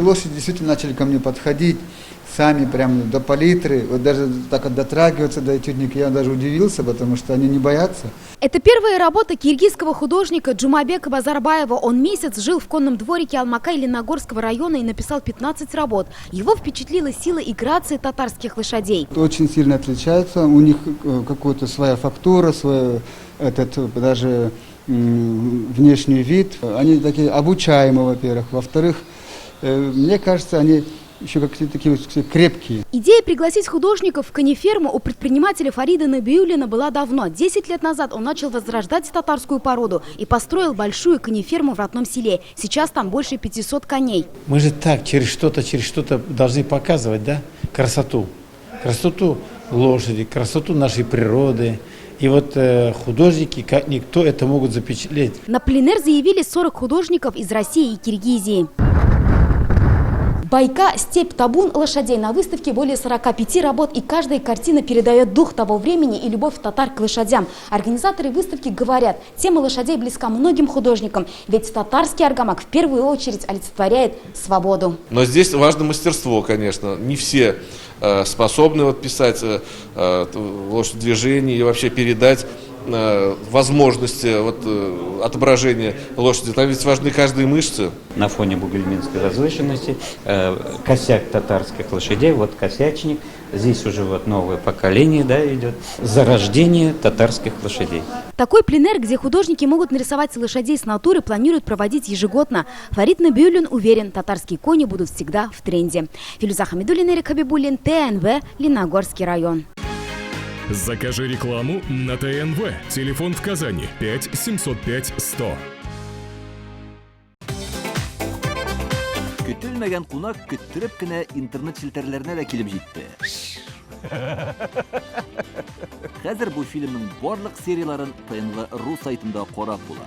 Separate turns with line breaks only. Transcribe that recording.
лошади действительно начали ко мне подходить, сами прям до палитры, вот даже так вот дотрагиваться до этюдника, я даже удивился, потому что они не боятся.
Это первая работа киргизского художника Джумабека Базарбаева. Он месяц жил в конном дворике Алмакай Леногорского района и написал 15 работ. Его впечатлила сила и грация татарских лошадей.
Очень сильно отличаются, у них какая-то своя фактура, свой даже внешний вид. Они такие обучаемые, во-первых. Во-вторых, мне кажется, они еще какие-то такие крепкие.
Идея пригласить художников в конеферму у предпринимателя Фарида Набиуллина была давно. 10 лет назад он начал возрождать татарскую породу и построил большую конеферму в родном селе. Сейчас там больше 500 коней.
Мы же так через что-то должны показывать, да? Красоту лошади, красоту нашей природы. И вот художники, как никто, это могут запечатлеть.
На пленэр заявились 40 художников из России и Киргизии. Байка «Степь табун» лошадей. На выставке более 45 работ, и каждая картина передает дух того времени и любовь татар к лошадям. Организаторы выставки говорят, тема лошадей близка многим художникам, ведь татарский аргамак в первую очередь олицетворяет свободу.
Но здесь важно мастерство, конечно. Не все способны писать лошадь движений и вообще передать возможности отображения лошади. Там ведь важны каждые мышцы.
На фоне бугульминской возвышенности косяк татарских лошадей, вот косячник. Здесь уже новое поколение, да, идет. Зарождение татарских лошадей.
Такой пленэр, где художники могут нарисовать лошадей с натуры, планируют проводить ежегодно. Фарид Набиуллин уверен, татарские кони будут всегда в тренде. Филюза Хамидуллина, Эрик Хабибуллин, ТНВ, Леногорский район.
Закажи рекламу на ТНВ. Телефон в Казани 5 705 100.
Көтелмәгән кунак көттүреп кенә интернет челтәрләренә дә килеп җитте. Хәзер бу фильмның барлык серияларын ТНВ.ру сайтында карап була.